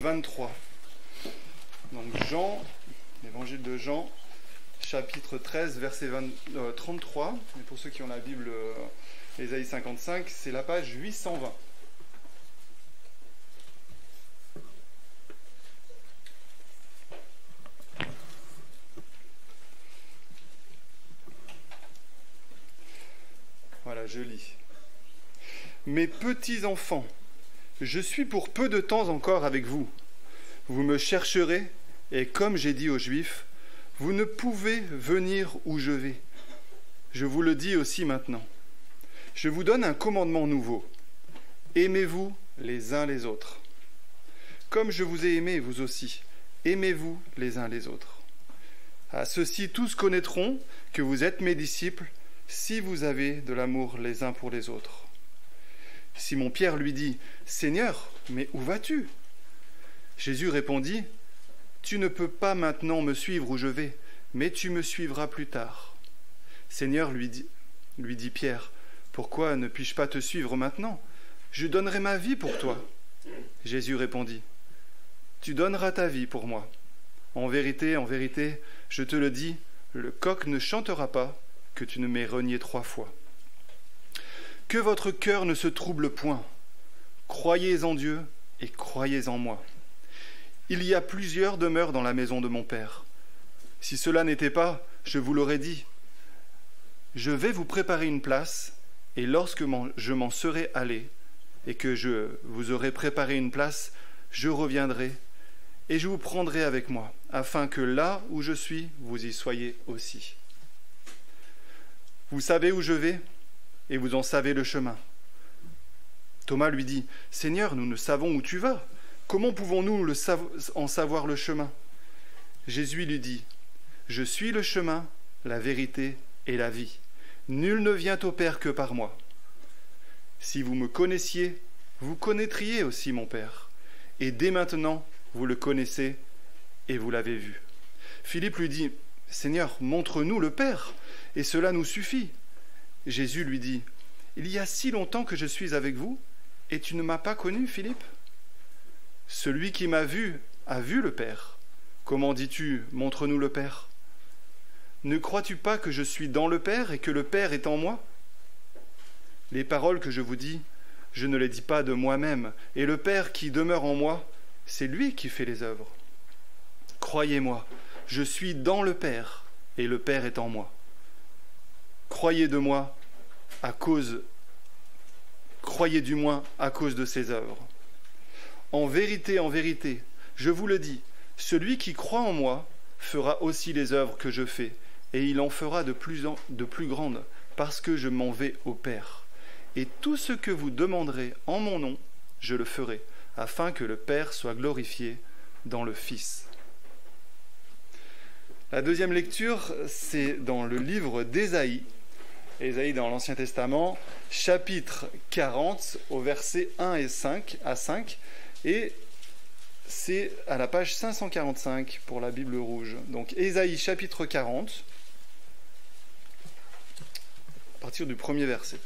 23. Donc Jean, l'évangile de Jean, chapitre 13, verset 33. Et pour ceux qui ont la Bible, Ésaïe 55, c'est la page 820. Voilà, je lis. Mes petits enfants, je suis pour peu de temps encore avec vous. Vous me chercherez, et comme j'ai dit aux Juifs, vous ne pouvez venir où je vais. Je vous le dis aussi maintenant. Je vous donne un commandement nouveau. Aimez-vous les uns les autres. Comme je vous ai aimé, vous aussi, aimez-vous les uns les autres. À ceux-ci, tous connaîtront que vous êtes mes disciples, si vous avez de l'amour les uns pour les autres. Simon-Pierre lui dit, « Seigneur, mais où vas-tu » Jésus répondit, « Tu ne peux pas maintenant me suivre où je vais, mais tu me suivras plus tard. » Seigneur, lui dit Pierre, « Pourquoi ne puis-je pas te suivre maintenant ? Je donnerai ma vie pour toi. » Jésus répondit, « Tu donneras ta vie pour moi. En vérité, je te le dis, le coq ne chantera pas que tu ne m'aies renié 3 fois. Que votre cœur ne se trouble point. Croyez en Dieu et croyez en moi. Il y a plusieurs demeures dans la maison de mon Père. Si cela n'était pas, je vous l'aurais dit. Je vais vous préparer une place, et lorsque je m'en serai allé, et que je vous aurai préparé une place, je reviendrai, et je vous prendrai avec moi, afin que là où je suis, vous y soyez aussi. Vous savez où je vais, et vous en savez le chemin. Thomas lui dit, « Seigneur, nous ne savons où tu vas. Comment pouvons-nous en savoir le chemin ?» Jésus lui dit, « Je suis le chemin, la vérité et la vie. Nul ne vient au Père que par moi. Si vous me connaissiez, vous connaîtriez aussi mon Père. Et dès maintenant, vous le connaissez et vous l'avez vu. » Philippe lui dit, « Seigneur, montre-nous le Père, et cela nous suffit. » Jésus lui dit, « Il y a si longtemps que je suis avec vous, et tu ne m'as pas connu, Philippe ? Celui qui m'a vu a vu le Père. Comment dis-tu, montre-nous le Père ? Ne crois-tu pas que je suis dans le Père et que le Père est en moi ? Les paroles que je vous dis, je ne les dis pas de moi-même, et le Père qui demeure en moi, c'est lui qui fait les œuvres. Croyez-moi, je suis dans le Père, et le Père est en moi. Croyez du moins à cause de ses œuvres. En vérité, je vous le dis, celui qui croit en moi fera aussi les œuvres que je fais, et il en fera de plus grandes, parce que je m'en vais au Père. Et tout ce que vous demanderez en mon nom, je le ferai, afin que le Père soit glorifié dans le Fils. La deuxième lecture, c'est dans le livre d'Ésaïe, Ésaïe dans l'Ancien Testament, chapitre 40, au verset 1 et 5, et c'est à la page 545 pour la Bible rouge. Donc Ésaïe chapitre 40, à partir du premier verset.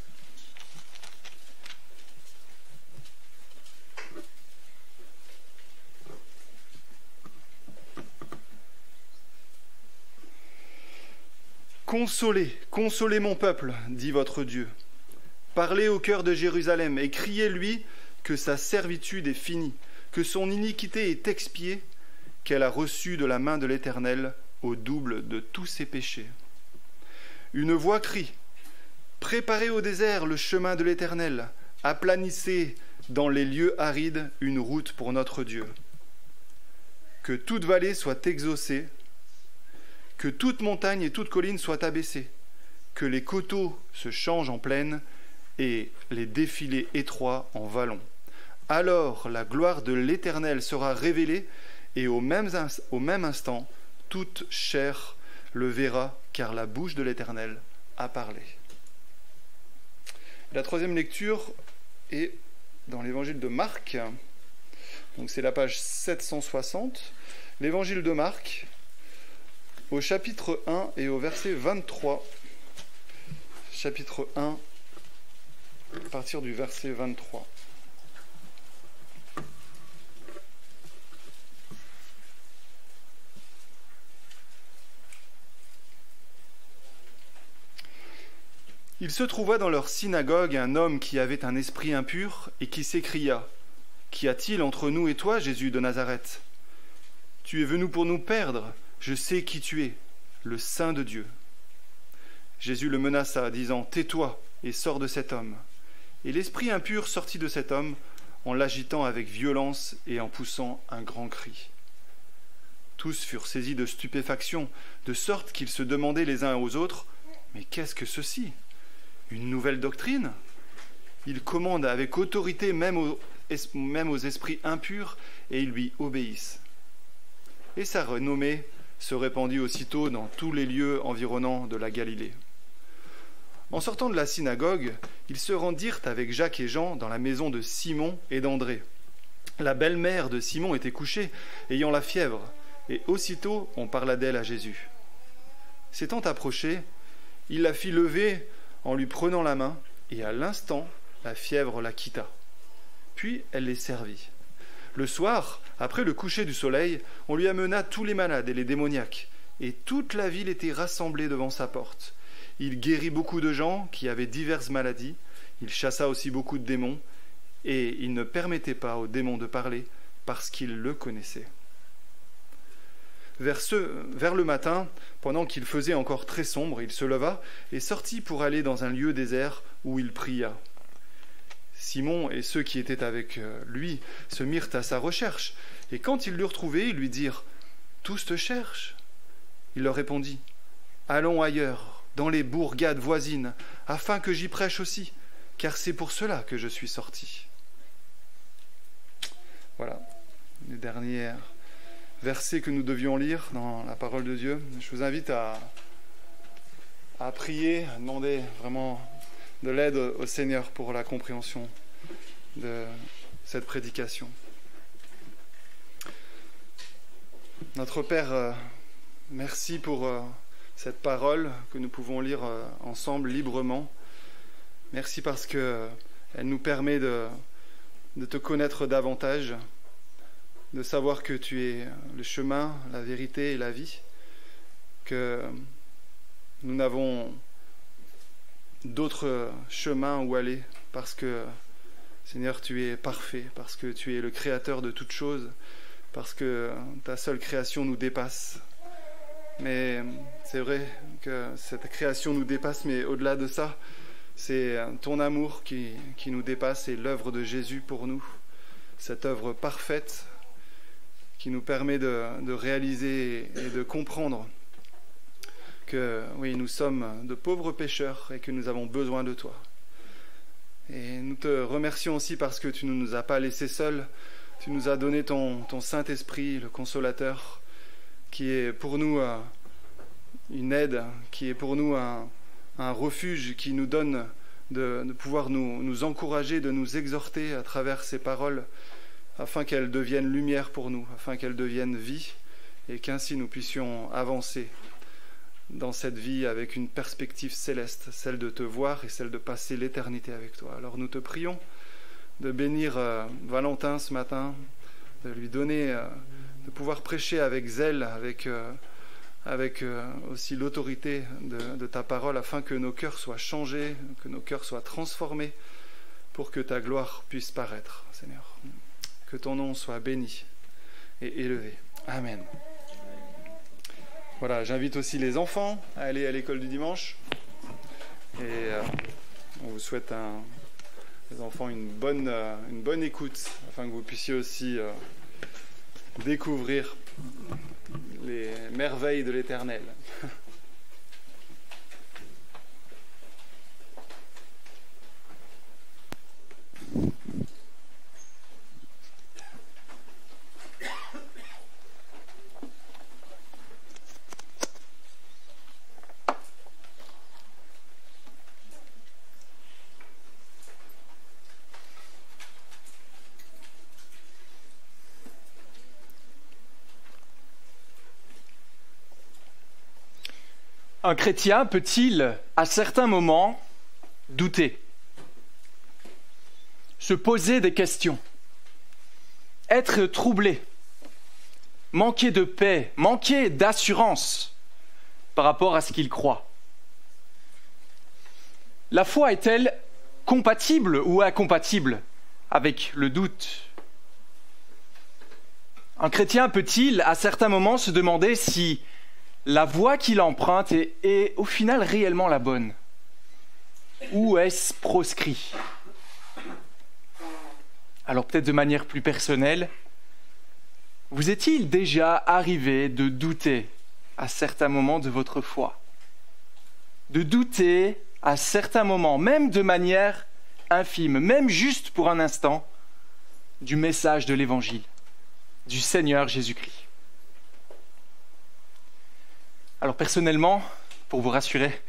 Consolez, consolez mon peuple, dit votre Dieu. Parlez au cœur de Jérusalem et criez-lui que sa servitude est finie, que son iniquité est expiée, qu'elle a reçu de la main de l'Éternel au double de tous ses péchés. Une voix crie, « Préparez au désert le chemin de l'Éternel, aplanissez dans les lieux arides une route pour notre Dieu. Que toute vallée soit exaucée, que toute montagne et toute colline soient abaissées, que les coteaux se changent en plaine et les défilés étroits en vallons. Alors la gloire de l'Éternel sera révélée et au même instant, toute chair le verra, car la bouche de l'Éternel a parlé. » La troisième lecture est dans l'évangile de Marc, donc c'est la page 760, l'évangile de Marc, au chapitre 1 et au verset 23. Chapitre 1, à partir du verset 23. Il se trouva dans leur synagogue un homme qui avait un esprit impur et qui s'écria : « Qu'y a-t-il entre nous et toi, Jésus de Nazareth ? Tu es venu pour nous perdre, je sais qui tu es, le Saint de Dieu. » Jésus le menaça, disant : « Tais-toi et sors de cet homme. » Et l'esprit impur sortit de cet homme en l'agitant avec violence et en poussant un grand cri. Tous furent saisis de stupéfaction, de sorte qu'ils se demandaient les uns aux autres : « Mais qu'est-ce que ceci ? Une nouvelle doctrine ? Il commande avec autorité même aux esprits impurs, et ils lui obéissent. » Et sa renommée se répandit aussitôt dans tous les lieux environnants de la Galilée. En sortant de la synagogue, ils se rendirent avec Jacques et Jean dans la maison de Simon et d'André. La belle-mère de Simon était couchée, ayant la fièvre, et aussitôt on parla d'elle à Jésus. S'étant approché, il la fit lever en lui prenant la main, et à l'instant, la fièvre la quitta. Puis elle les servit. Le soir, après le coucher du soleil, on lui amena tous les malades et les démoniaques, et toute la ville était rassemblée devant sa porte. Il guérit beaucoup de gens qui avaient diverses maladies, il chassa aussi beaucoup de démons, et il ne permettait pas aux démons de parler, parce qu'ils le connaissaient. Vers le matin, pendant qu'il faisait encore très sombre, il se leva et sortit pour aller dans un lieu désert où il pria. Simon et ceux qui étaient avec lui se mirent à sa recherche, et quand ils l'eurent trouvé, ils lui dirent : « Tous te cherchent ?» Il leur répondit : « Allons ailleurs, dans les bourgades voisines, afin que j'y prêche aussi, car c'est pour cela que je suis sorti. » Voilà, les derniers versets que nous devions lire dans la parole de Dieu. Je vous invite à prier, à demander vraiment de l'aide au Seigneur pour la compréhension de cette prédication. Notre Père, merci pour cette parole que nous pouvons lire ensemble librement. Merci parce qu'elle nous permet de te connaître davantage, de savoir que tu es le chemin, la vérité et la vie, que nous n'avons d'autres chemins où aller, parce que, Seigneur, tu es parfait, parce que tu es le créateur de toutes choses, parce que ta seule création nous dépasse. Mais c'est vrai que cette création nous dépasse, mais au-delà de ça, c'est ton amour qui nous dépasse et l'œuvre de Jésus pour nous, cette œuvre parfaite qui nous permet de réaliser et de comprendre que oui, nous sommes de pauvres pécheurs et que nous avons besoin de toi. Et nous te remercions aussi parce que tu ne nous as pas laissés seuls, tu nous as donné ton Saint-Esprit, le Consolateur, qui est pour nous une aide, qui est pour nous un refuge, qui nous donne de pouvoir nous encourager, de nous exhorter à travers ces paroles, afin qu'elles deviennent lumière pour nous, afin qu'elles deviennent vie, et qu'ainsi nous puissions avancer dans cette vie avec une perspective céleste, celle de te voir et celle de passer l'éternité avec toi. Alors nous te prions de bénir Valentin ce matin, de lui donner, de pouvoir prêcher avec zèle, avec aussi l'autorité de ta parole, afin que nos cœurs soient changés, que nos cœurs soient transformés, pour que ta gloire puisse paraître, Seigneur. Que ton nom soit béni et élevé. Amen. Voilà, j'invite aussi les enfants à aller à l'école du dimanche. Et on vous souhaite, les enfants, une bonne écoute, afin que vous puissiez aussi découvrir les merveilles de l'Éternel. Un chrétien peut-il, à certains moments, douter, se poser des questions, être troublé, manquer de paix, manquer d'assurance par rapport à ce qu'il croit? La foi est-elle compatible ou incompatible avec le doute? Un chrétien peut-il, à certains moments, se demander si la voie qu'il emprunte est au final réellement la bonne? Ou est-ce proscrit? Alors peut-être de manière plus personnelle, vous est-il déjà arrivé de douter à certains moments de votre foi? De douter à certains moments, même de manière infime, même juste pour un instant, du message de l'Évangile, du Seigneur Jésus-Christ. Alors personnellement, pour vous rassurer,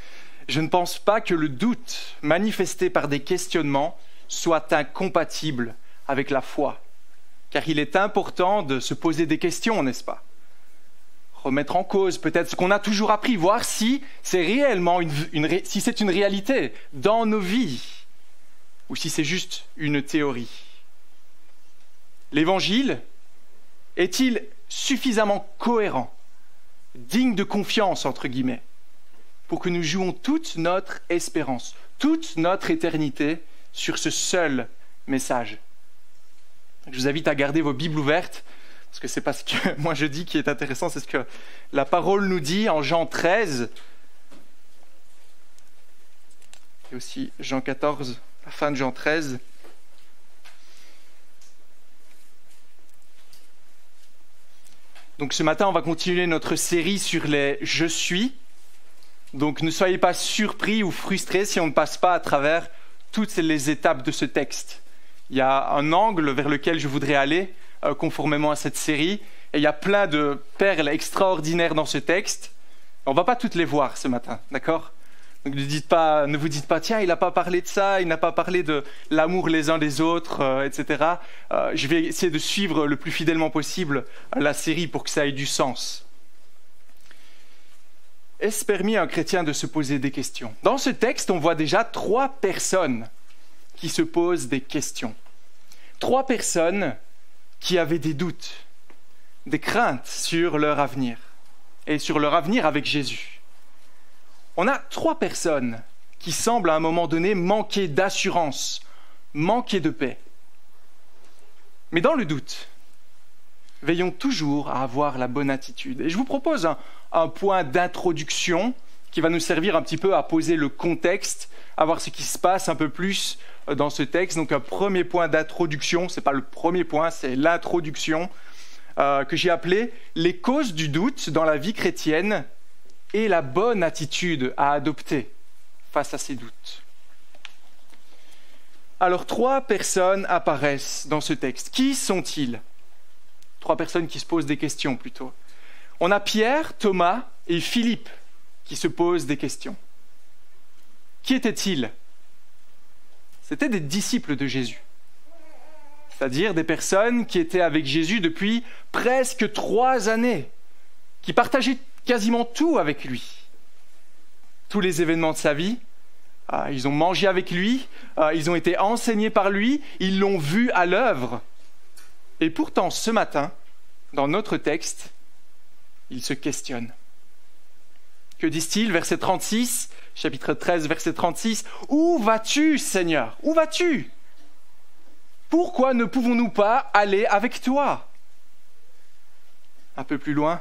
je ne pense pas que le doute manifesté par des questionnements soit incompatible avec la foi, car il est important de se poser des questions, n'est-ce pas? Remettre en cause peut-être ce qu'on a toujours appris, voir si c'est réellement si c'est une réalité dans nos vies, ou si c'est juste une théorie. L'Évangile est-il suffisamment cohérent, digne de confiance, entre guillemets, pour que nous jouons toute notre espérance, toute notre éternité sur ce seul message? Je vous invite à garder vos Bibles ouvertes, parce que c'est pas ce que moi je dis qui est intéressant, c'est ce que la parole nous dit en Jean 13, et aussi Jean 14, la fin de Jean 13. Donc ce matin, on va continuer notre série sur les « Je suis ». Donc ne soyez pas surpris ou frustrés si on ne passe pas à travers toutes les étapes de ce texte. Il y a un angle vers lequel je voudrais aller, conformément à cette série, et il y a plein de perles extraordinaires dans ce texte. On ne va pas toutes les voir ce matin, d'accord? Donc ne vous dites pas, tiens, il n'a pas parlé de ça, il n'a pas parlé de l'amour les uns des autres, etc. Je vais essayer de suivre le plus fidèlement possible la série pour que ça ait du sens. Est-ce permis à un chrétien de se poser des questions? Dans ce texte, on voit déjà 3 personnes qui se posent des questions. 3 personnes qui avaient des doutes, des craintes sur leur avenir et sur leur avenir avec Jésus. On a 3 personnes qui semblent à un moment donné manquer d'assurance, manquer de paix. Mais dans le doute, veillons toujours à avoir la bonne attitude. Et je vous propose un point d'introduction qui va nous servir un petit peu à poser le contexte, à voir ce qui se passe un peu plus dans ce texte. Donc un premier point d'introduction, ce n'est pas le premier point, c'est l'introduction que j'ai appelé « Les causes du doute dans la vie chrétienne et la bonne attitude à adopter face à ces doutes ». Alors 3 personnes apparaissent dans ce texte. Qui sont-ils? 3 personnes qui se posent des questions plutôt. On a Pierre, Thomas et Philippe qui se posent des questions. Qui étaient-ils? C'était des disciples de Jésus, c'est-à-dire des personnes qui étaient avec Jésus depuis presque 3 années, qui partageaient quasiment tout avec lui. Tous les événements de sa vie, ils ont mangé avec lui, ils ont été enseignés par lui, ils l'ont vu à l'œuvre. Et pourtant, ce matin, dans notre texte, ils se questionnent. Que disent-ils? Verset 36, chapitre 13, verset 36. « Où vas-tu, Seigneur? Où vas-tu? Pourquoi ne pouvons-nous pas aller avec toi ?» Un peu plus loin.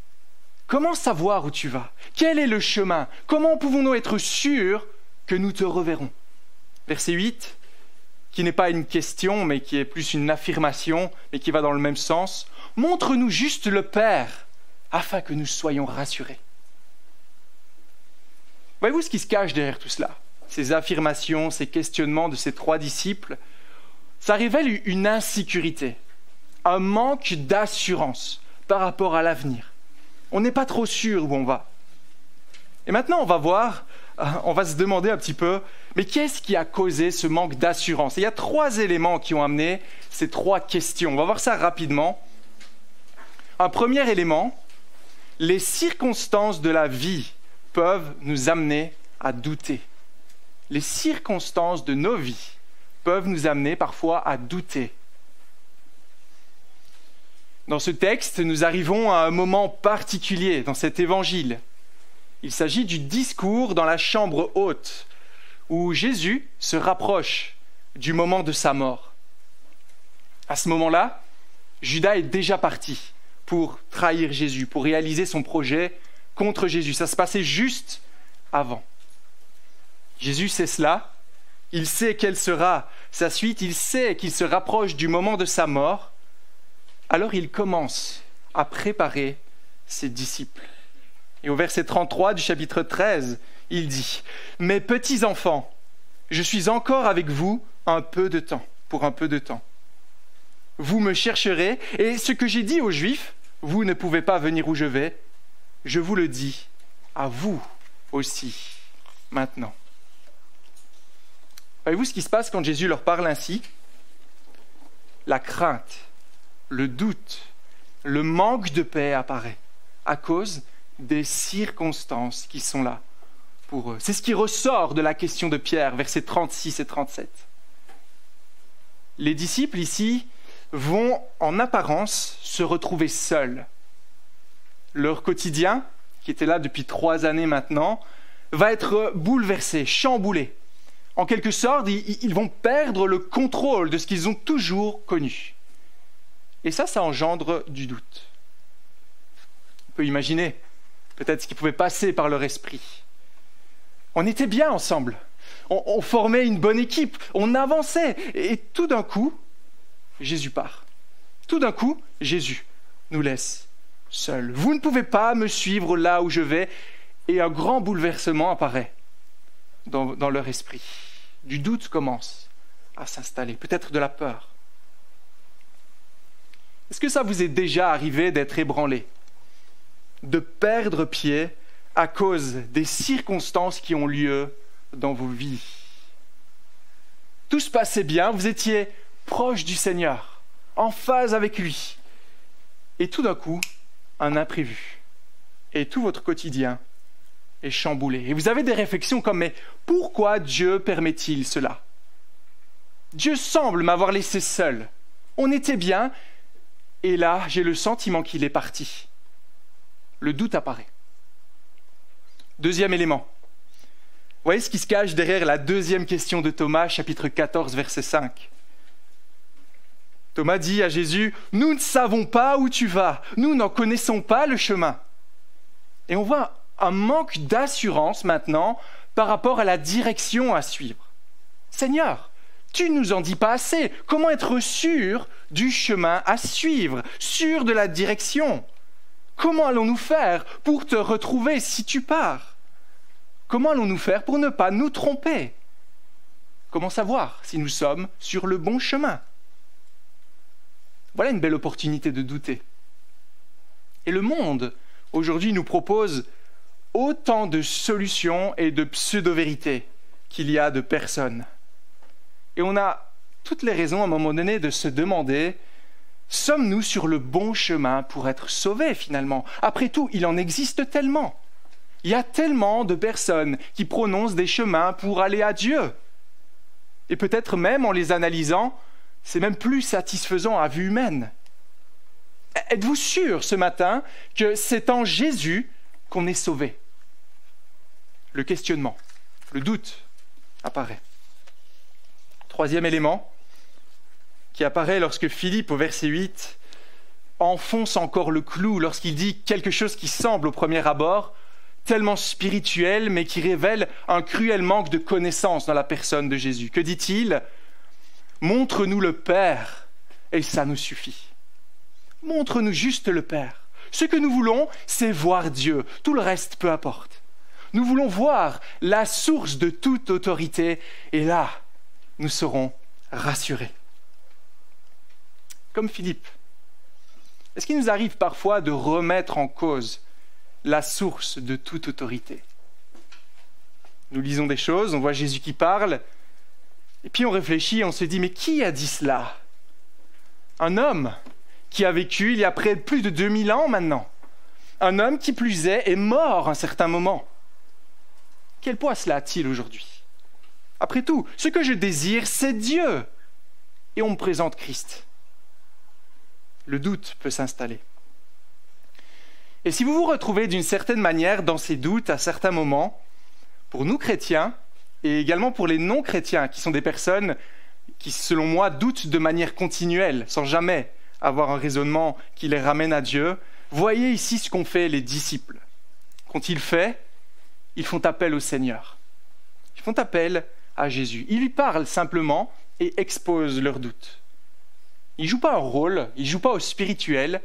« Comment savoir où tu vas? Quel est le chemin? Comment pouvons-nous être sûrs que nous te reverrons ?» Verset 8, qui n'est pas une question, mais qui est plus une affirmation, mais qui va dans le même sens. « Montre-nous juste le Père, afin que nous soyons rassurés. » Voyez-vous ce qui se cache derrière tout cela? Ces affirmations, ces questionnements de ces 3 disciples, ça révèle une insécurité, un manque d'assurance par rapport à l'avenir. On n'est pas trop sûr où on va. Et maintenant, on va se demander un petit peu, mais qu'est-ce qui a causé ce manque d'assurance? Et il y a 3 éléments qui ont amené ces 3 questions. On va voir ça rapidement. Un premier élément, les circonstances de la vie peuvent nous amener à douter. Les circonstances de nos vies peuvent nous amener parfois à douter. Dans ce texte, nous arrivons à un moment particulier dans cet évangile. Il s'agit du discours dans la chambre haute, où Jésus se rapproche du moment de sa mort. À ce moment-là, Judas est déjà parti pour trahir Jésus, pour réaliser son projet contre Jésus. Ça se passait juste avant. Jésus sait cela, il sait quelle sera sa suite, il sait qu'il se rapproche du moment de sa mort. Alors il commence à préparer ses disciples. Et au verset 33 du chapitre 13, il dit « Mes petits enfants, je suis encore avec vous un peu de temps, pour un peu de temps. Vous me chercherez, et ce que j'ai dit aux Juifs, vous ne pouvez pas venir où je vais, je vous le dis à vous aussi, maintenant. » Voyez-vous ce qui se passe quand Jésus leur parle ainsi? La crainte, le doute, le manque de paix apparaît à cause des circonstances qui sont là pour eux. C'est ce qui ressort de la question de Pierre, versets 36 et 37. Les disciples ici vont en apparence se retrouver seuls. Leur quotidien, qui était là depuis 3 années maintenant, va être bouleversé, chamboulé. En quelque sorte, ils vont perdre le contrôle de ce qu'ils ont toujours connu. Et ça engendre du doute. On peut imaginer peut-être ce qui pouvait passer par leur esprit. On était bien ensemble, on formait une bonne équipe, on avançait, et tout d'un coup, Jésus part. Tout d'un coup, Jésus nous laisse seuls. Vous ne pouvez pas me suivre là où je vais, et un grand bouleversement apparaît dans leur esprit. Du doute commence à s'installer, peut-être de la peur. Est-ce que ça vous est déjà arrivé d'être ébranlé, de perdre pied à cause des circonstances qui ont lieu dans vos vies? Tout se passait bien, vous étiez proche du Seigneur, en phase avec lui. Et tout d'un coup, un imprévu. Et tout votre quotidien est chamboulé. Et vous avez des réflexions comme « Mais pourquoi Dieu permet-il cela? Dieu semble m'avoir laissé seul. On était bien, et là, j'ai le sentiment qu'il est parti. » Le doute apparaît. Deuxième élément. Vous voyez ce qui se cache derrière la deuxième question de Thomas, chapitre 14, verset 5. Thomas dit à Jésus, « Nous ne savons pas où tu vas, nous n'en connaissons pas le chemin. » Et on voit un manque d'assurance maintenant par rapport à la direction à suivre. « Seigneur, tu ne nous en dis pas assez. Comment être sûr du chemin à suivre, sûr de la direction? Comment allons-nous faire pour te retrouver si tu pars? Comment allons-nous faire pour ne pas nous tromper? Comment savoir si nous sommes sur le bon chemin? » Voilà une belle opportunité de douter. Et le monde, aujourd'hui, nous propose autant de solutions et de pseudo-vérités qu'il y a de personnes. Et on a toutes les raisons, à un moment donné, de se demander, sommes-nous sur le bon chemin pour être sauvés, finalement? Après tout, il en existe tellement. Il y a tellement de personnes qui prononcent des chemins pour aller à Dieu. Et peut-être même, en les analysant, c'est même plus satisfaisant à vue humaine. Êtes-vous sûr ce matin que c'est en Jésus qu'on est sauvé? Le questionnement, le doute apparaît. Troisième élément qui apparaît lorsque Philippe, au verset 8, enfonce encore le clou lorsqu'il dit quelque chose qui semble au premier abord tellement spirituel, mais qui révèle un cruel manque de connaissance dans la personne de Jésus. Que dit-il? Montre-nous le Père, et ça nous suffit. Montre-nous juste le Père. Ce que nous voulons, c'est voir Dieu. Tout le reste, peu importe. Nous voulons voir la source de toute autorité, et là, nous serons rassurés. Comme Philippe, est-ce qu'il nous arrive parfois de remettre en cause la source de toute autorité? Nous lisons des choses, on voit Jésus qui parle, et puis on réfléchit, on se dit, mais qui a dit cela? Un homme qui a vécu il y a plus de 2000 ans maintenant. Un homme qui plus est mort à un certain moment. Quel poids cela a-t-il aujourd'hui? Après tout, ce que je désire, c'est Dieu. Et on me présente Christ. Le doute peut s'installer. Et si vous vous retrouvez d'une certaine manière dans ces doutes à certains moments, pour nous chrétiens, et également pour les non-chrétiens, qui sont des personnes qui, selon moi, doutent de manière continuelle, sans jamais avoir un raisonnement qui les ramène à Dieu. Voyez ici ce qu'ont fait les disciples. Qu'ont-ils fait? Ils font appel au Seigneur. Ils font appel à Jésus. Ils lui parlent simplement et exposent leurs doutes. Ils ne jouent pas un rôle, ils ne jouent pas au spirituel,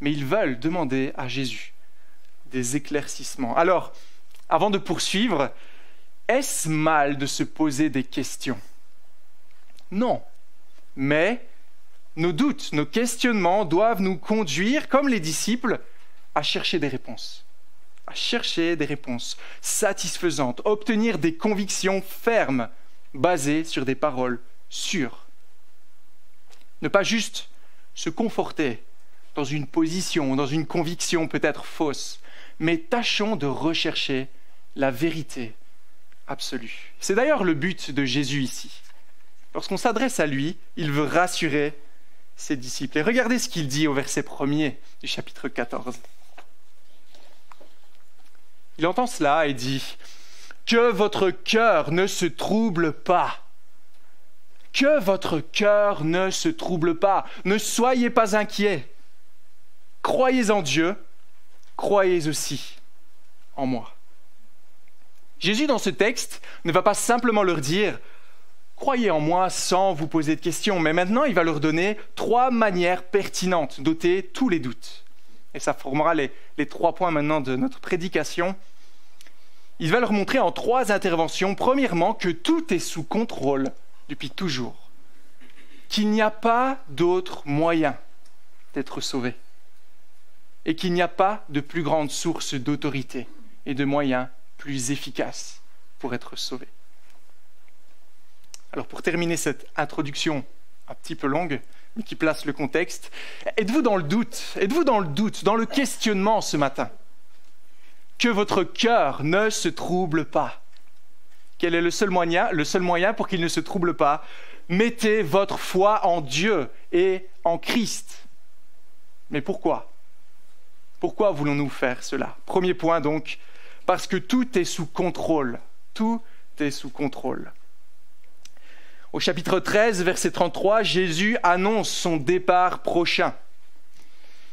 mais ils veulent demander à Jésus des éclaircissements. Alors, avant de poursuivre, est-ce mal de se poser des questions? Non, mais nos doutes, nos questionnements doivent nous conduire, comme les disciples, à chercher des réponses. À chercher des réponses satisfaisantes, obtenir des convictions fermes, basées sur des paroles sûres. Ne pas juste se conforter dans une position, dans une conviction peut-être fausse, mais tâchons de rechercher la vérité absolue. C'est d'ailleurs le but de Jésus ici. Lorsqu'on s'adresse à lui, il veut rassurer ses disciples. Et regardez ce qu'il dit au verset 1er du chapitre 14. Il entend cela et dit « Que votre cœur ne se trouble pas. Que votre cœur ne se trouble pas. Ne soyez pas inquiets. Croyez en Dieu, croyez aussi en moi. » Jésus, dans ce texte, ne va pas simplement leur dire « Croyez en moi sans vous poser de questions », mais maintenant, il va leur donner 3 manières pertinentes d'ôter tous les doutes. Et ça formera les 3 points maintenant de notre prédication. Il va leur montrer en 3 interventions, premièrement, que tout est sous contrôle depuis toujours, qu'il n'y a pas d'autre moyen d'être sauvé, et qu'il n'y a pas de plus grande source d'autorité et de moyens plus efficaces pour être sauvé. Alors pour terminer cette introduction un petit peu longue, mais qui place le contexte, êtes-vous dans le doute? Êtes-vous dans le doute, dans le questionnement ce matin? Que votre cœur ne se trouble pas. Quel est le seul moyen pour qu'il ne se trouble pas? Mettez votre foi en Dieu et en Christ. Mais pourquoi? Pourquoi voulons-nous faire cela? Premier point donc, parce que tout est sous contrôle. Tout est sous contrôle. Au chapitre 13, verset 33, Jésus annonce son départ prochain.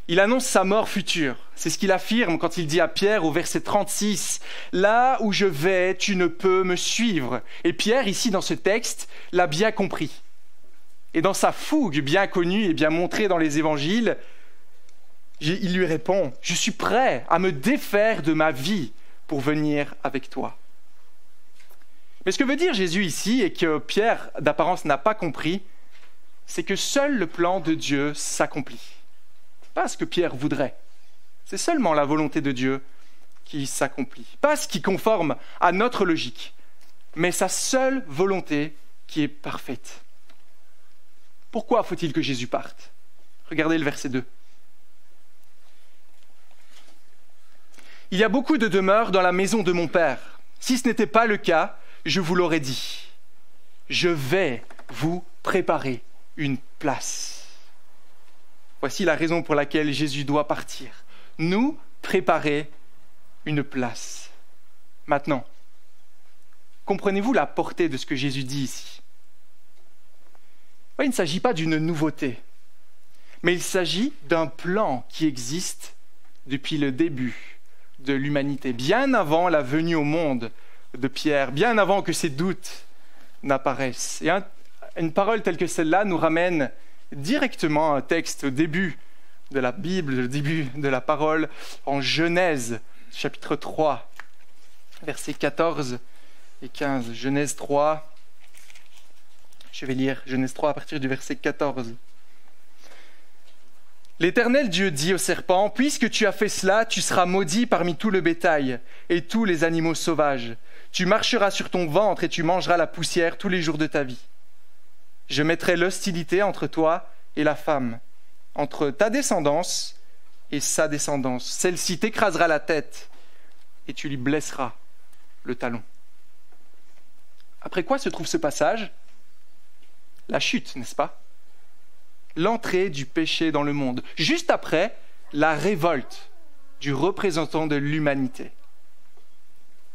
Il annonce sa mort future. C'est ce qu'il affirme quand il dit à Pierre au verset 36, « Là où je vais, tu ne peux me suivre. » Et Pierre, ici dans ce texte, l'a bien compris. Et dans sa fougue bien connue et bien montrée dans les évangiles, il lui répond, « Je suis prêt à me défaire de ma vie pour venir avec toi. » Mais ce que veut dire Jésus ici, et que Pierre d'apparence n'a pas compris, c'est que seul le plan de Dieu s'accomplit. Pas ce que Pierre voudrait. C'est seulement la volonté de Dieu qui s'accomplit. Pas ce qui conforme à notre logique, mais sa seule volonté qui est parfaite. Pourquoi faut-il que Jésus parte? Regardez le verset 2. « Il y a beaucoup de demeures dans la maison de mon Père. Si ce n'était pas le cas, je vous l'aurais dit. Je vais vous préparer une place. » Voici la raison pour laquelle Jésus doit partir. Nous préparer une place. Maintenant, comprenez-vous la portée de ce que Jésus dit ici? Il ne s'agit pas d'une nouveauté, mais il s'agit d'un plan qui existe depuis le début de l'humanité, bien avant la venue au monde de Pierre, bien avant que ces doutes n'apparaissent. Et une parole telle que celle-là nous ramène directement à un texte au début de la Bible, le début de la parole, en Genèse, chapitre 3, versets 14 et 15. Genèse 3, je vais lire Genèse 3 à partir du verset 14. L'Éternel Dieu dit au serpent, « Puisque tu as fait cela, tu seras maudit parmi tout le bétail et tous les animaux sauvages. Tu marcheras sur ton ventre et tu mangeras la poussière tous les jours de ta vie. Je mettrai l'hostilité entre toi et la femme, entre ta descendance et sa descendance. Celle-ci t'écrasera la tête et tu lui blesseras le talon. » Après quoi se trouve ce passage? La chute, n'est-ce pas? L'entrée du péché dans le monde, juste après la révolte du représentant de l'humanité.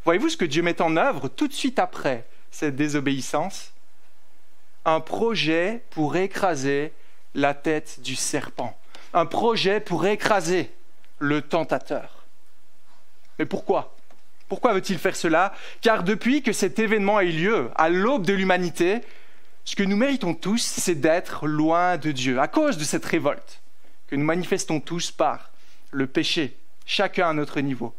Voyez-vous ce que Dieu met en œuvre tout de suite après cette désobéissance? Un projet pour écraser la tête du serpent. Un projet pour écraser le tentateur. Mais pourquoi? Pourquoi veut-il faire cela? Car depuis que cet événement a eu lieu, à l'aube de l'humanité, ce que nous méritons tous, c'est d'être loin de Dieu, à cause de cette révolte que nous manifestons tous par le péché, chacun à notre niveau.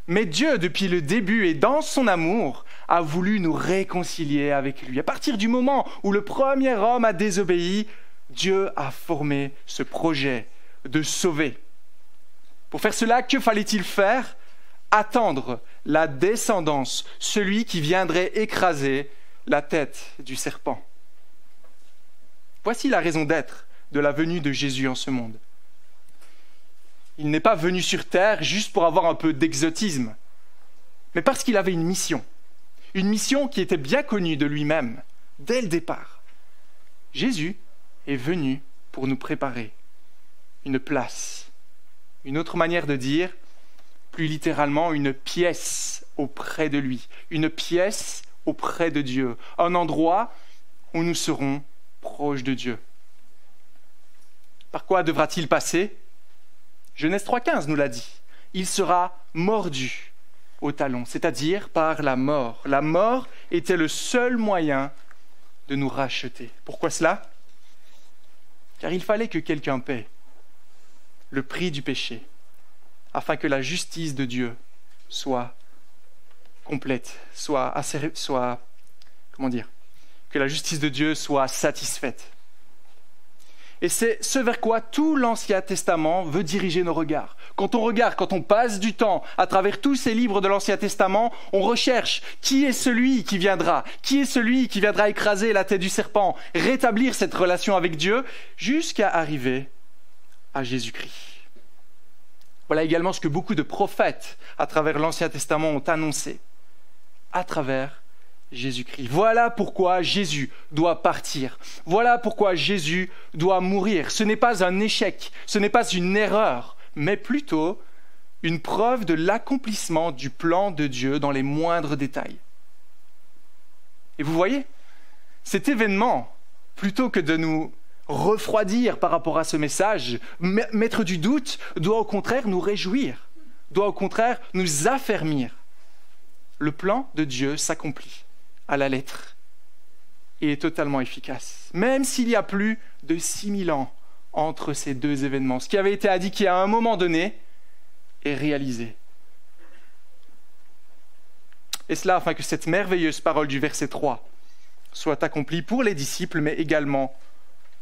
Mais Dieu, depuis le début et dans son amour, a voulu nous réconcilier avec lui. À partir du moment où le premier homme a désobéi, Dieu a formé ce projet de sauver. Pour faire cela, que fallait-il faire? Attendre la descendance, celui qui viendrait écraser la tête du serpent. Voici la raison d'être de la venue de Jésus en ce monde. Il n'est pas venu sur terre juste pour avoir un peu d'exotisme, mais parce qu'il avait une mission qui était bien connue de lui-même dès le départ. Jésus est venu pour nous préparer une place, une autre manière de dire, plus littéralement, une pièce auprès de lui, une pièce auprès de Dieu, un endroit où nous serons proches de Dieu. Par quoi devra-t-il passer? Genèse 3,15 nous l'a dit. Il sera mordu au talon, c'est-à-dire par la mort. La mort était le seul moyen de nous racheter. Pourquoi cela? Car il fallait que quelqu'un paie le prix du péché, afin que la justice de Dieu soit complète, que la justice de Dieu soit satisfaite. Et c'est ce vers quoi tout l'Ancien Testament veut diriger nos regards. Quand on passe du temps à travers tous ces livres de l'Ancien Testament, on recherche qui est celui qui viendra écraser la tête du serpent, rétablir cette relation avec Dieu, jusqu'à arriver à Jésus-Christ. Voilà également ce que beaucoup de prophètes à travers l'Ancien Testament ont annoncé, à travers Jésus-Christ. Voilà pourquoi Jésus doit partir. Voilà pourquoi Jésus doit mourir. Ce n'est pas un échec, ce n'est pas une erreur, mais plutôt une preuve de l'accomplissement du plan de Dieu dans les moindres détails. Et vous voyez, cet événement, plutôt que de nous refroidir par rapport à ce message, mettre du doute, doit au contraire nous réjouir, doit au contraire nous affermir. Le plan de Dieu s'accomplit à la lettre et est totalement efficace. Même s'il y a plus de 6000 ans entre ces deux événements, ce qui avait été indiqué à un moment donné est réalisé. Et cela afin que cette merveilleuse parole du verset 3 soit accomplie pour les disciples, mais également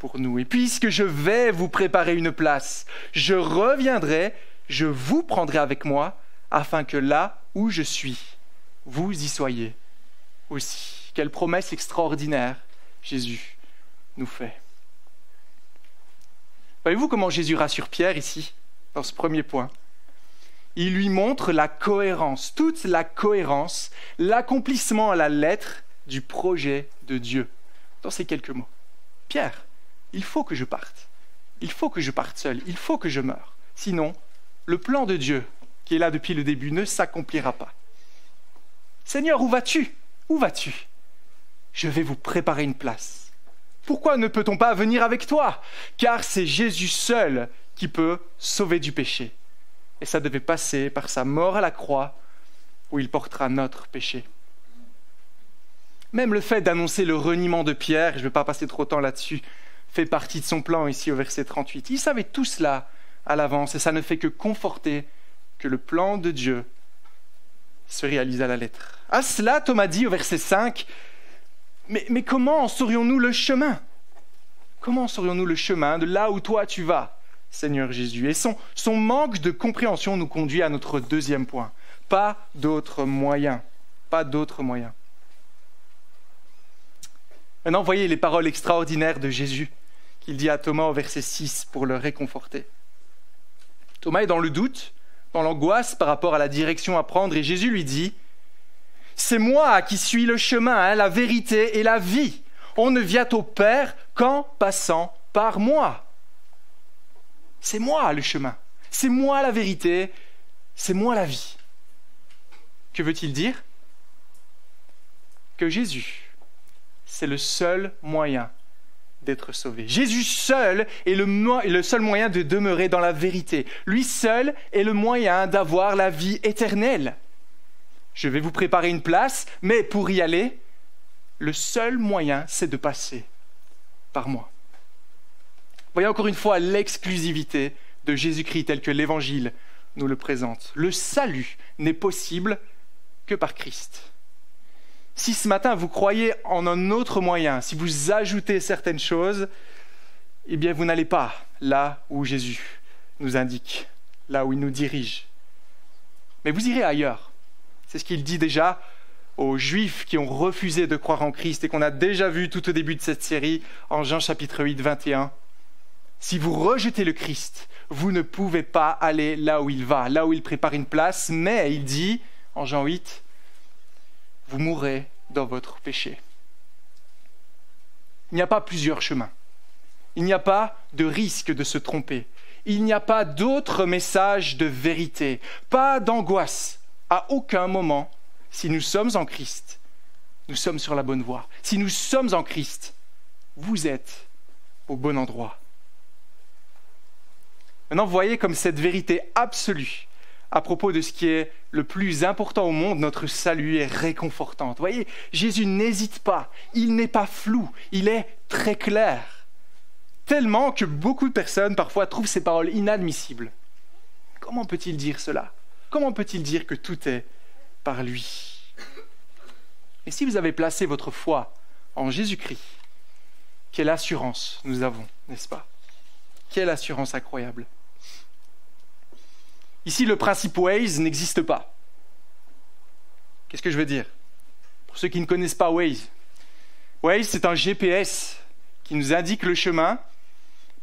pour nous. Et puisque je vais vous préparer une place, je reviendrai, je vous prendrai avec moi, afin que là où je suis, vous y soyez aussi. Quelle promesse extraordinaire Jésus nous fait. Voyez-vous comment Jésus rassure Pierre ici, dans ce premier point? Il lui montre la cohérence, toute la cohérence, l'accomplissement à la lettre du projet de Dieu. Dans ces quelques mots. Pierre, il faut que je parte. Il faut que je parte seul. Il faut que je meure. Sinon, le plan de Dieu, qui est là depuis le début, ne s'accomplira pas. Seigneur, où vas-tu? Où vas-tu? Je vais vous préparer une place. Pourquoi ne peut-on pas venir avec toi? Car c'est Jésus seul qui peut sauver du péché. Et ça devait passer par sa mort à la croix, où il portera notre péché. Même le fait d'annoncer le reniement de Pierre, je ne vais pas passer trop de temps là-dessus, fait partie de son plan ici au verset 38. Il savait tout cela à l'avance et ça ne fait que conforter que le plan de Dieu se réalise à la lettre. À cela, Thomas dit au verset 5, mais comment saurions-nous le chemin? Comment saurions-nous le chemin de là où toi tu vas, Seigneur Jésus? Et son manque de compréhension nous conduit à notre deuxième point. Pas d'autre moyen. Pas d'autre moyen. Maintenant, voyez les paroles extraordinaires de Jésus qu'il dit à Thomas au verset 6 pour le réconforter. Thomas est dans le doute, dans l'angoisse par rapport à la direction à prendre et Jésus lui dit « C'est moi qui suis le chemin, la vérité et la vie. On ne vient au Père qu'en passant par moi. » C'est moi le chemin, c'est moi la vérité, c'est moi la vie. Que veut-il dire? Que Jésus, c'est le seul moyen d'être sauvé. Jésus seul est le seul moyen de demeurer dans la vérité. Lui seul est le moyen d'avoir la vie éternelle. Je vais vous préparer une place, mais pour y aller, le seul moyen, c'est de passer par moi. Voyez encore une fois l'exclusivité de Jésus-Christ tel que l'Évangile nous le présente. Le salut n'est possible que par Christ. Si ce matin vous croyez en un autre moyen, si vous ajoutez certaines choses, eh bien vous n'allez pas là où Jésus nous indique, là où il nous dirige. Mais vous irez ailleurs. C'est ce qu'il dit déjà aux Juifs qui ont refusé de croire en Christ et qu'on a déjà vu tout au début de cette série en Jean chapitre 8, 21. Si vous rejetez le Christ, vous ne pouvez pas aller là où il va, là où il prépare une place, mais il dit en Jean 8, vous mourrez dans votre péché. Il n'y a pas plusieurs chemins. Il n'y a pas de risque de se tromper. Il n'y a pas d'autre message de vérité, pas d'angoisse. À aucun moment, si nous sommes en Christ, nous sommes sur la bonne voie. Si nous sommes en Christ, vous êtes au bon endroit. Maintenant, vous voyez comme cette vérité absolue à propos de ce qui est le plus important au monde, notre salut, est réconfortante. Vous voyez, Jésus n'hésite pas, il n'est pas flou, il est très clair. Tellement que beaucoup de personnes parfois trouvent ces paroles inadmissibles. Comment peut-il dire cela? Comment peut-il dire que tout est par lui? Et si vous avez placé votre foi en Jésus-Christ, quelle assurance nous avons, n'est-ce pas? Quelle assurance incroyable! Ici, le principe Waze n'existe pas. Qu'est-ce que je veux dire? Pour ceux qui ne connaissent pas Waze, Waze, c'est un GPS qui nous indique le chemin,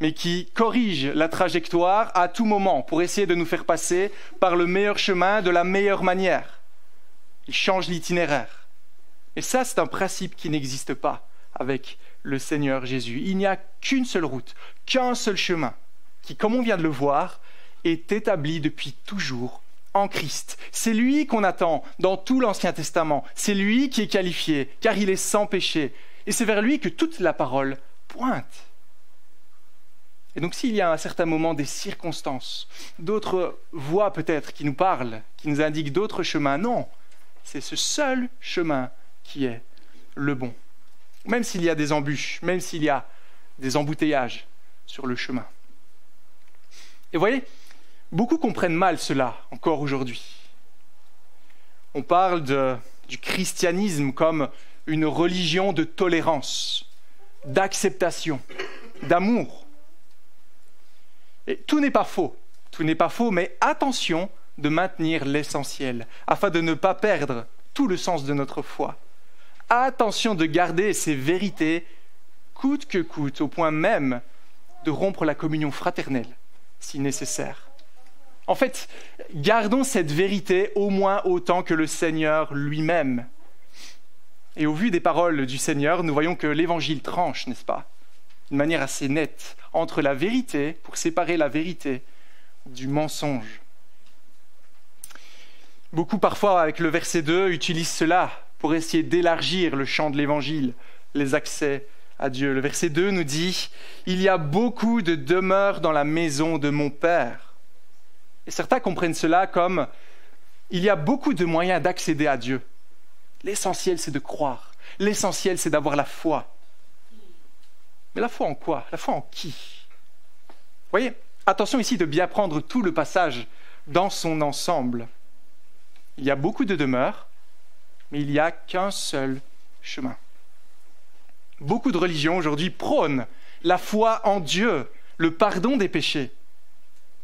mais qui corrige la trajectoire à tout moment pour essayer de nous faire passer par le meilleur chemin de la meilleure manière. Il change l'itinéraire. Et ça, c'est un principe qui n'existe pas avec le Seigneur Jésus. Il n'y a qu'une seule route, qu'un seul chemin, qui, comme on vient de le voir, est établi depuis toujours en Christ. C'est lui qu'on attend dans tout l'Ancien Testament. C'est lui qui est qualifié, car il est sans péché. Et c'est vers lui que toute la parole pointe. Et donc s'il y a à un certain moment des circonstances, d'autres voix peut-être qui nous parlent, qui nous indiquent d'autres chemins, non, c'est ce seul chemin qui est le bon. Même s'il y a des embûches, même s'il y a des embouteillages sur le chemin. Et vous voyez, beaucoup comprennent mal cela encore aujourd'hui. On parle du christianisme comme une religion de tolérance, d'acceptation, d'amour. Et tout n'est pas faux, mais attention de maintenir l'essentiel, afin de ne pas perdre tout le sens de notre foi. Attention de garder ces vérités coûte que coûte, au point même de rompre la communion fraternelle, si nécessaire. En fait, gardons cette vérité au moins autant que le Seigneur lui-même. Et au vu des paroles du Seigneur, nous voyons que l'Évangile tranche, n'est-ce pas? D'une manière assez nette, entre la vérité, pour séparer la vérité du mensonge. Beaucoup parfois, avec le verset 2, utilisent cela pour essayer d'élargir le champ de l'Évangile, les accès à Dieu. Le verset 2 nous dit « Il y a beaucoup de demeures dans la maison de mon Père ». Et certains comprennent cela comme « Il y a beaucoup de moyens d'accéder à Dieu. L'essentiel, c'est de croire. L'essentiel, c'est d'avoir la foi. » Mais la foi en quoi? La foi en qui? Vous voyez, attention ici de bien prendre tout le passage dans son ensemble. Il y a beaucoup de demeures, mais il n'y a qu'un seul chemin. Beaucoup de religions aujourd'hui prônent la foi en Dieu, le pardon des péchés.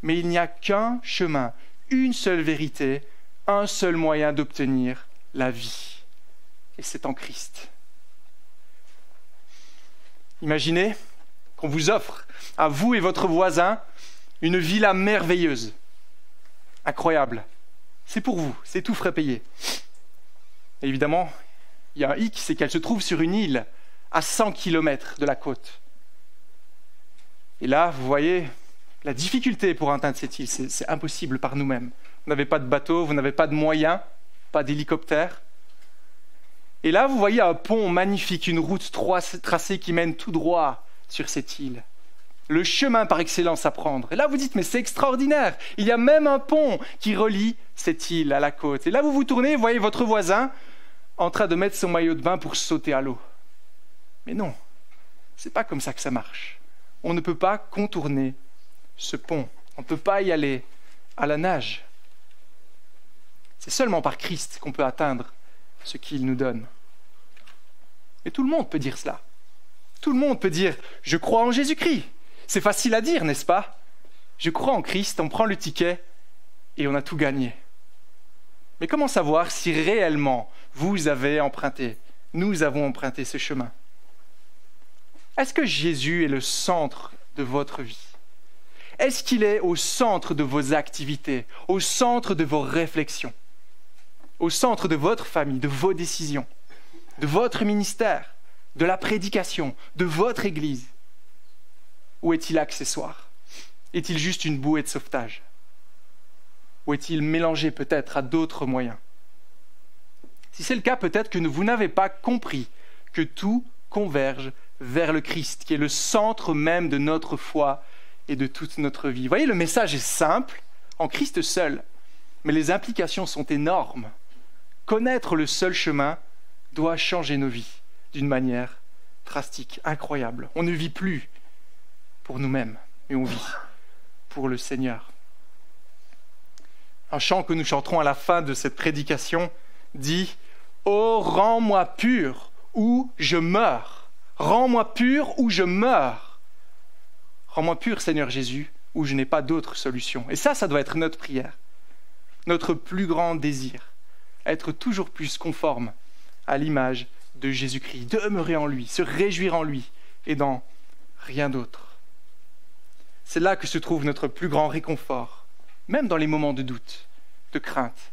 Mais il n'y a qu'un chemin, une seule vérité, un seul moyen d'obtenir la vie. Et c'est en Christ. Imaginez qu'on vous offre, à vous et votre voisin, une villa merveilleuse, incroyable. C'est pour vous, c'est tout frais payé. Et évidemment, il y a un hic, c'est qu'elle se trouve sur une île à 100 km de la côte. Et là, vous voyez la difficulté pour atteindre cette île, c'est impossible par nous-mêmes. Vous n'avez pas de bateau, vous n'avez pas de moyens, pas d'hélicoptère. Et là, vous voyez un pont magnifique, une route tracée qui mène tout droit sur cette île. Le chemin par excellence à prendre. Et là, vous dites, mais c'est extraordinaire. Il y a même un pont qui relie cette île à la côte. Et là, vous vous tournez, vous voyez votre voisin en train de mettre son maillot de bain pour sauter à l'eau. Mais non, c'est pas comme ça que ça marche. On ne peut pas contourner ce pont. On ne peut pas y aller à la nage. C'est seulement par Christ qu'on peut atteindre ce qu'il nous donne. Et tout le monde peut dire cela. Tout le monde peut dire « Je crois en Jésus-Christ ». C'est facile à dire, n'est-ce pas? Je crois en Christ, on prend le ticket et on a tout gagné. Mais comment savoir si réellement vous avez emprunté, nous avons emprunté ce chemin? Est-ce que Jésus est le centre de votre vie? Est-ce qu'il est au centre de vos activités, au centre de vos réflexions, au centre de votre famille, de vos décisions, de votre ministère, de la prédication, de votre église? Ou est-il accessoire? Est-il juste une bouée de sauvetage? Ou est-il mélangé peut-être à d'autres moyens? Si c'est le cas, peut-être que vous n'avez pas compris que tout converge vers le Christ, qui est le centre même de notre foi et de toute notre vie. Vous voyez, le message est simple, en Christ seul, mais les implications sont énormes. Connaître le seul chemin doit changer nos vies d'une manière drastique, incroyable. On ne vit plus pour nous-mêmes, mais on vit pour le Seigneur. Un chant que nous chanterons à la fin de cette prédication dit « Oh, rends-moi pur ou je meurs. Rends-moi pur ou je meurs. Rends-moi pur, Seigneur Jésus, ou je n'ai pas d'autre solution. » Et ça doit être notre prière, notre plus grand désir, être toujours plus conforme à l'image de Jésus-Christ, demeurer en lui, se réjouir en lui et dans rien d'autre. C'est là que se trouve notre plus grand réconfort, même dans les moments de doute, de crainte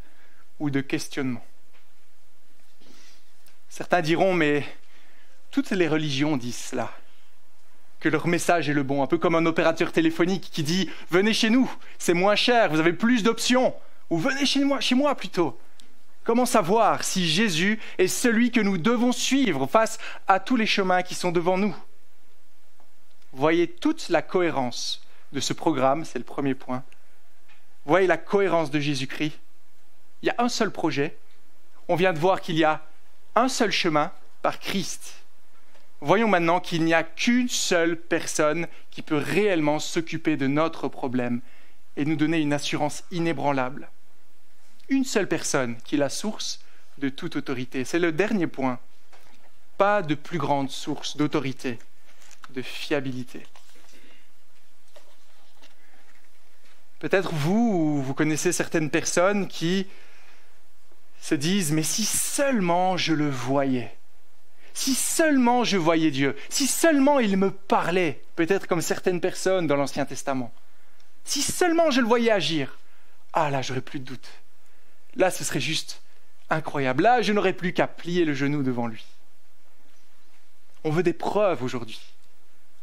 ou de questionnement. Certains diront, mais toutes les religions disent cela, que leur message est le bon, un peu comme un opérateur téléphonique qui dit « Venez chez nous, c'est moins cher, vous avez plus d'options » ou « Venez chez moi plutôt ». Comment savoir si Jésus est celui que nous devons suivre face à tous les chemins qui sont devant nous? Voyez toute la cohérence de ce programme, c'est le premier point. Voyez la cohérence de Jésus-Christ. Il y a un seul projet. On vient de voir qu'il y a un seul chemin par Christ. Voyons maintenant qu'il n'y a qu'une seule personne qui peut réellement s'occuper de notre problème et nous donner une assurance inébranlable. Une seule personne qui est la source de toute autorité. C'est le dernier point. Pas de plus grande source d'autorité, de fiabilité. Peut-être vous connaissez certaines personnes qui se disent « Mais si seulement je le voyais, si seulement je voyais Dieu, si seulement il me parlait, peut-être comme certaines personnes dans l'Ancien Testament, si seulement je le voyais agir, ah là, j'aurais plus de doute. Là, ce serait juste incroyable. Là, je n'aurais plus qu'à plier le genou devant lui. » On veut des preuves aujourd'hui.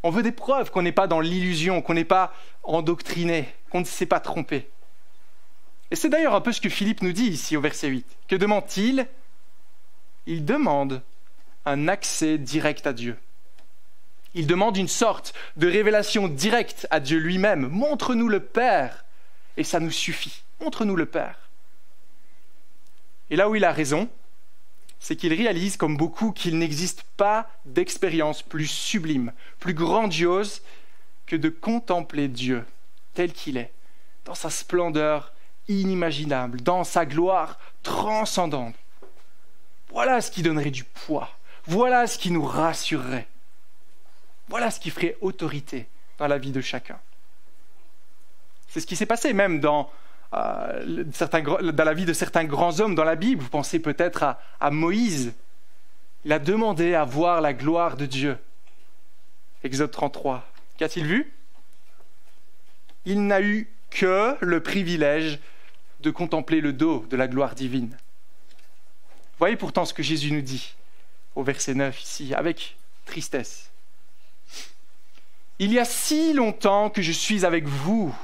On veut des preuves qu'on n'est pas dans l'illusion, qu'on n'est pas endoctriné, qu'on ne s'est pas trompé. Et c'est d'ailleurs un peu ce que Philippe nous dit ici au verset 8. Que demande-t-il? Il demande un accès direct à Dieu. Il demande une sorte de révélation directe à Dieu lui-même. Montre-nous le Père, et ça nous suffit. Montre-nous le Père. Et là où il a raison, c'est qu'il réalise, comme beaucoup, qu'il n'existe pas d'expérience plus sublime, plus grandiose que de contempler Dieu tel qu'il est, dans sa splendeur inimaginable, dans sa gloire transcendante. Voilà ce qui donnerait du poids, voilà ce qui nous rassurerait, voilà ce qui ferait autorité dans la vie de chacun. C'est ce qui s'est passé même dans la vie de certains grands hommes dans la Bible. Vous pensez peut-être à Moïse. Il a demandé à voir la gloire de Dieu. Exode 33. Qu'a-t-il vu? Il n'a eu que le privilège de contempler le dos de la gloire divine. Voyez pourtant ce que Jésus nous dit au verset 9 ici, avec tristesse. Il y a si longtemps que je suis avec vous,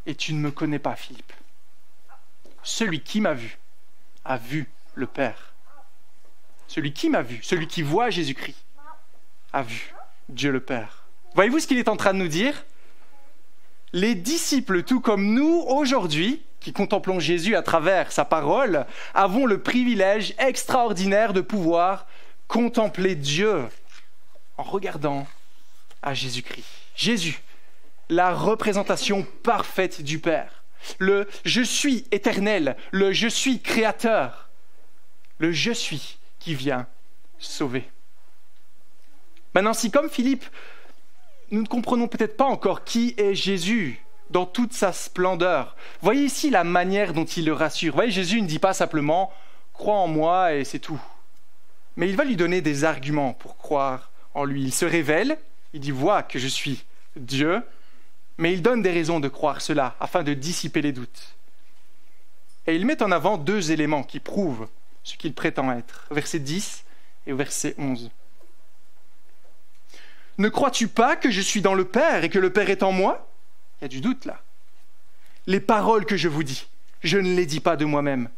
et tu ne me connais pas, Philippe. Celui qui m'a vu a vu le Père. Celui qui m'a vu, celui qui voit Jésus-Christ, a vu Dieu le Père. Voyez-vous ce qu'il est en train de nous dire? Les disciples, tout comme nous aujourd'hui, qui contemplons Jésus à travers sa parole, avons le privilège extraordinaire de pouvoir contempler Dieu en regardant à Jésus-Christ. Jésus, la représentation parfaite du Père. Le « je suis éternel », le « je suis créateur », le « je suis » qui vient sauver. Maintenant, si comme Philippe, nous ne comprenons peut-être pas encore qui est Jésus dans toute sa splendeur, voyez ici la manière dont il le rassure. Voyez, Jésus ne dit pas simplement « crois en moi » et c'est tout. Mais il va lui donner des arguments pour croire en lui. Il se révèle, il dit « vois que je suis Dieu », mais il donne des raisons de croire cela afin de dissiper les doutes. Et il met en avant deux éléments qui prouvent ce qu'il prétend être. Verset 10 et verset 11. « Ne crois-tu pas que je suis dans le Père et que le Père est en moi ?» Il y a du doute là. « Les paroles que je vous dis, je ne les dis pas de moi-même.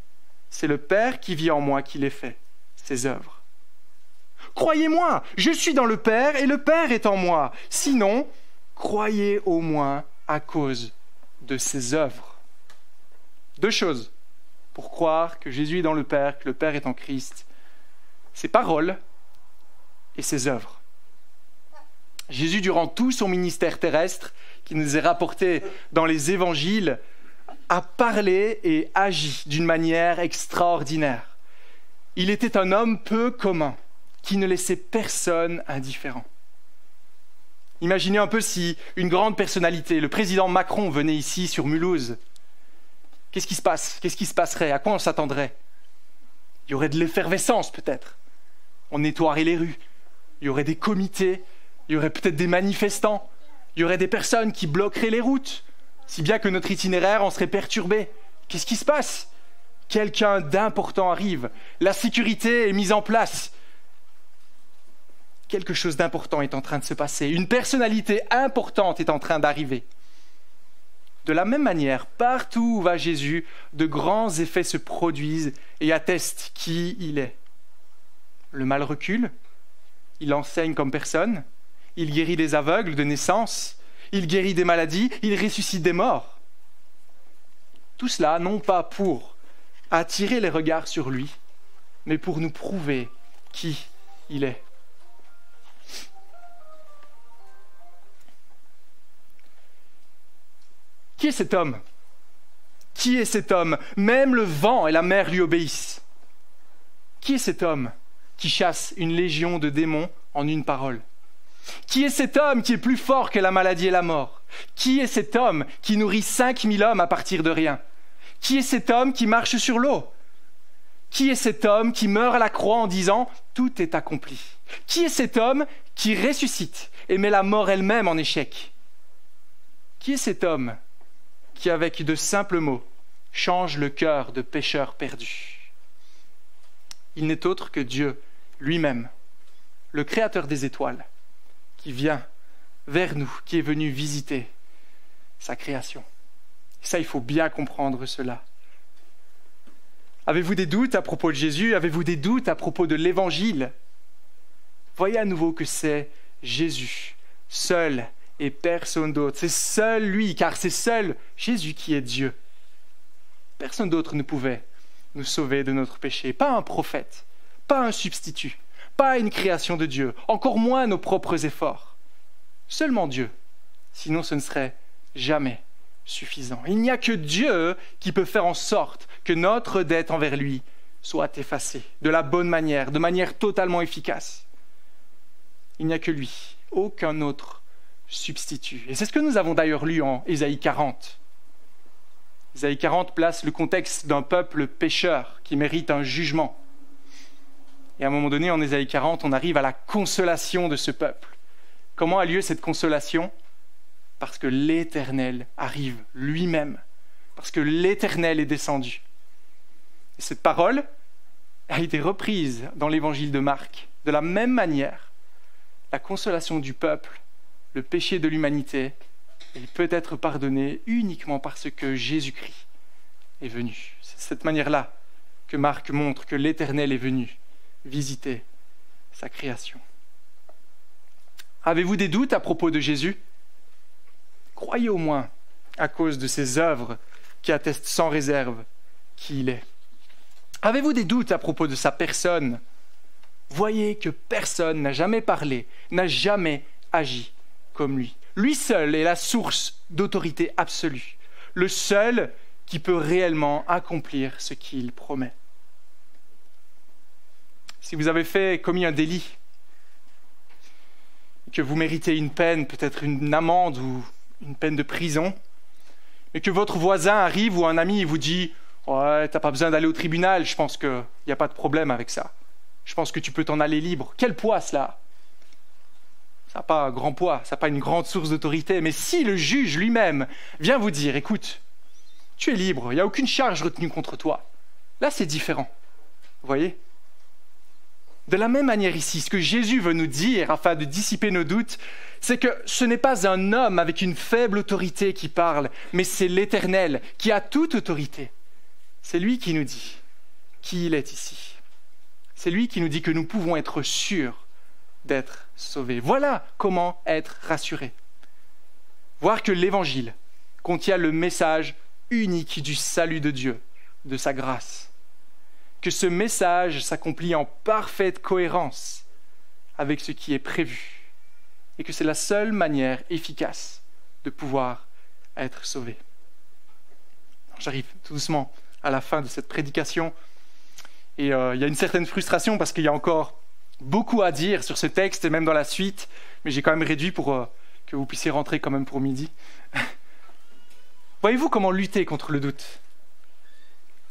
C'est le Père qui vit en moi qui les fait, ses œuvres. Croyez-moi, je suis dans le Père et le Père est en moi. Sinon, croyez au moins à cause de ses œuvres. » Deux choses pour croire que Jésus est dans le Père, que le Père est en Christ. Ses paroles et ses œuvres. Jésus, durant tout son ministère terrestre, qui nous est rapporté dans les évangiles, a parlé et agi d'une manière extraordinaire. Il était un homme peu commun, qui ne laissait personne indifférent. Imaginez un peu si une grande personnalité, le président Macron, venait ici sur Mulhouse. Qu'est-ce qui se passe? Qu'est-ce qui se passerait? À quoi on s'attendrait? Il y aurait de l'effervescence peut-être. On nettoierait les rues. Il y aurait des comités. Il y aurait peut-être des manifestants. Il y aurait des personnes qui bloqueraient les routes. Si bien que notre itinéraire en serait perturbé. Qu'est-ce qui se passe? Quelqu'un d'important arrive. La sécurité est mise en place. Quelque chose d'important est en train de se passer. Une personnalité importante est en train d'arriver. De la même manière, partout où va Jésus, de grands effets se produisent et attestent qui il est. Le mal recule, il enseigne comme personne, il guérit les aveugles de naissance, il guérit des maladies, il ressuscite des morts. Tout cela, non pas pour attirer les regards sur lui, mais pour nous prouver qui il est. Qui est cet homme? Qui est cet homme? Même le vent et la mer lui obéissent. Qui est cet homme qui chasse une légion de démons en une parole? Qui est cet homme qui est plus fort que la maladie et la mort? Qui est cet homme qui nourrit 5000 hommes à partir de rien? Qui est cet homme qui marche sur l'eau? Qui est cet homme qui meurt à la croix en disant « tout est accompli » ? Qui est cet homme qui ressuscite et met la mort elle-même en échec? Qui est cet homme qui, avec de simples mots, change le cœur de pécheurs perdus? Il n'est autre que Dieu lui-même, le Créateur des étoiles, qui vient vers nous, qui est venu visiter sa création. Et ça, il faut bien comprendre cela. Avez-vous des doutes à propos de Jésus? Avez-vous des doutes à propos de l'Évangile? Voyez à nouveau que c'est Jésus, seul et personne d'autre. C'est seul lui, car c'est seul Jésus qui est Dieu. Personne d'autre ne pouvait nous sauver de notre péché. Pas un prophète, pas un substitut, pas une création de Dieu, encore moins nos propres efforts. Seulement Dieu, sinon ce ne serait jamais suffisant. Il n'y a que Dieu qui peut faire en sorte que notre dette envers lui soit effacée de la bonne manière, de manière totalement efficace. Il n'y a que lui, aucun autre substitut. Et c'est ce que nous avons d'ailleurs lu en Ésaïe 40. Ésaïe 40 place le contexte d'un peuple pécheur qui mérite un jugement. Et à un moment donné, en Ésaïe 40, on arrive à la consolation de ce peuple. Comment a lieu cette consolation? Parce que l'Éternel arrive lui-même, parce que l'Éternel est descendu. Et cette parole a été reprise dans l'évangile de Marc. De la même manière, la consolation du peuple, le péché de l'humanité, il peut être pardonné uniquement parce que Jésus-Christ est venu. C'est de cette manière-là que Marc montre que l'Éternel est venu visiter sa création. Avez-vous des doutes à propos de Jésus? Croyez au moins à cause de ses œuvres qui attestent sans réserve qui il est. Avez-vous des doutes à propos de sa personne? Voyez que personne n'a jamais parlé, n'a jamais agi comme lui. Lui seul est la source d'autorité absolue, le seul qui peut réellement accomplir ce qu'il promet. Si vous avez commis un délit, que vous méritez une peine, peut-être une amende ou une peine de prison, mais que votre voisin arrive ou un ami vous dit « Ouais, t'as pas besoin d'aller au tribunal, je pense qu'il n'y a pas de problème avec ça. Je pense que tu peux t'en aller libre. » Quel poids cela? Ça n'a pas un grand poids, ça n'a pas une grande source d'autorité. Mais si le juge lui-même vient vous dire « Écoute, tu es libre, il n'y a aucune charge retenue contre toi. » Là, c'est différent. Vous voyez? De la même manière ici, ce que Jésus veut nous dire afin de dissiper nos doutes, c'est que ce n'est pas un homme avec une faible autorité qui parle, mais c'est l'Éternel qui a toute autorité. C'est lui qui nous dit qui il est ici. C'est lui qui nous dit que nous pouvons être sûrs d'être sauvés. Voilà comment être rassurés. Voir que l'Évangile contient le message unique du salut de Dieu, de sa grâce. Que ce message s'accomplit en parfaite cohérence avec ce qui est prévu et que c'est la seule manière efficace de pouvoir être sauvé. J'arrive tout doucement à la fin de cette prédication et il y a une certaine frustration parce qu'il y a encore beaucoup à dire sur ce texte et même dans la suite, mais j'ai quand même réduit pour que vous puissiez rentrer quand même pour midi. Voyez-vous comment lutter contre le doute?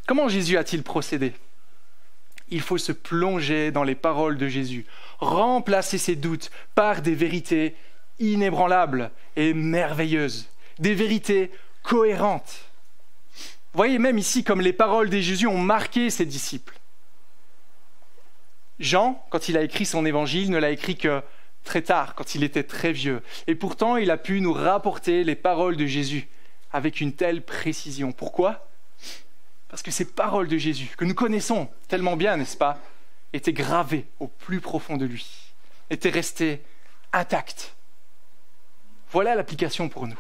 Comment Jésus a-t-il procédé? Il faut se plonger dans les paroles de Jésus, remplacer ses doutes par des vérités inébranlables et merveilleuses, des vérités cohérentes. Voyez même ici comme les paroles de Jésus ont marqué ses disciples. Jean, quand il a écrit son évangile, ne l'a écrit que très tard, quand il était très vieux. Et pourtant, il a pu nous rapporter les paroles de Jésus avec une telle précision. Pourquoi ? Parce que ces paroles de Jésus, que nous connaissons tellement bien, n'est-ce pas, étaient gravées au plus profond de lui, étaient restées intactes. Voilà l'application pour nous.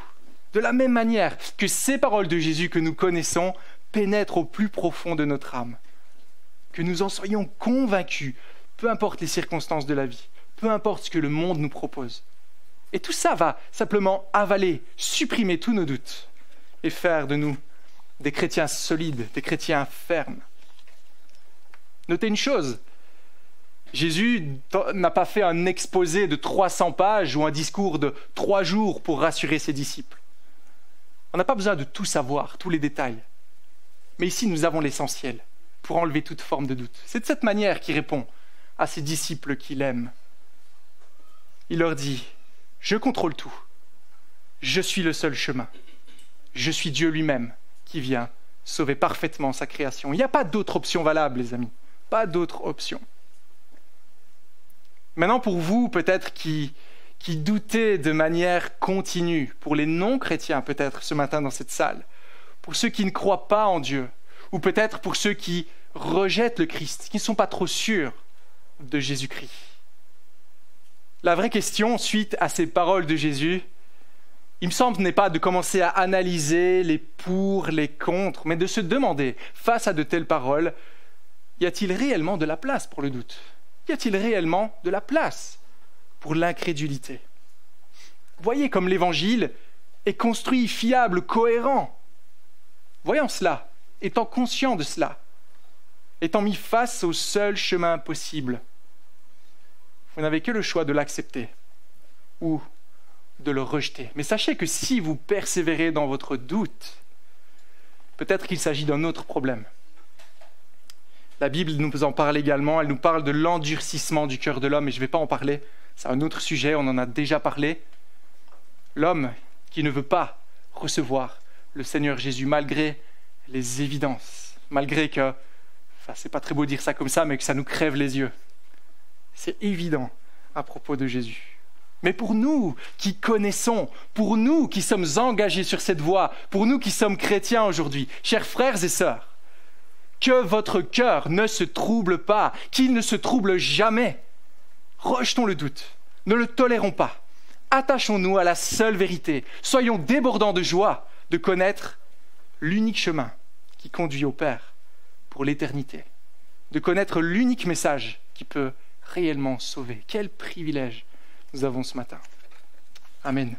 De la même manière que ces paroles de Jésus que nous connaissons pénètrent au plus profond de notre âme, que nous en soyons convaincus, peu importe les circonstances de la vie, peu importe ce que le monde nous propose. Et tout ça va simplement avaler, supprimer tous nos doutes et faire de nous des chrétiens solides, des chrétiens fermes. Notez une chose, Jésus n'a pas fait un exposé de 300 pages ou un discours de 3 jours pour rassurer ses disciples. On n'a pas besoin de tout savoir, tous les détails. Mais ici, nous avons l'essentiel pour enlever toute forme de doute. C'est de cette manière qu'il répond à ses disciples qu'il aime. Il leur dit, « Je contrôle tout. Je suis le seul chemin. Je suis Dieu lui-même qui vient sauver parfaitement sa création. » Il n'y a pas d'autre option valable, les amis. Pas d'autre option. Maintenant, pour vous, peut-être qui doutez de manière continue, pour les non-chrétiens peut-être ce matin dans cette salle, pour ceux qui ne croient pas en Dieu, ou peut-être pour ceux qui rejettent le Christ, qui ne sont pas trop sûrs de Jésus-Christ. La vraie question, suite à ces paroles de Jésus, il me semble, n'est pas de commencer à analyser les pour, les contre, mais de se demander, face à de telles paroles, y a-t-il réellement de la place pour le doute? Y a-t-il réellement de la place pour l'incrédulité? Voyez comme l'Évangile est construit, fiable, cohérent. Voyant cela, étant conscient de cela, étant mis face au seul chemin possible, vous n'avez que le choix de l'accepter ou de le rejeter. Mais sachez que si vous persévérez dans votre doute, peut-être qu'il s'agit d'un autre problème. La Bible nous en parle également, elle nous parle de l'endurcissement du cœur de l'homme, et je ne vais pas en parler, c'est un autre sujet, on en a déjà parlé. L'homme qui ne veut pas recevoir le Seigneur Jésus malgré les évidences, malgré que, c'est pas très beau de dire ça comme ça, mais que ça nous crève les yeux. C'est évident à propos de Jésus. Mais pour nous qui connaissons, pour nous qui sommes engagés sur cette voie, pour nous qui sommes chrétiens aujourd'hui, chers frères et sœurs, que votre cœur ne se trouble pas, qu'il ne se trouble jamais. Rejetons le doute, ne le tolérons pas. Attachons-nous à la seule vérité. Soyons débordants de joie de connaître l'unique chemin qui conduit au Père pour l'éternité, de connaître l'unique message qui peut réellement sauver. Quel privilège nous avons ce matin. Amen.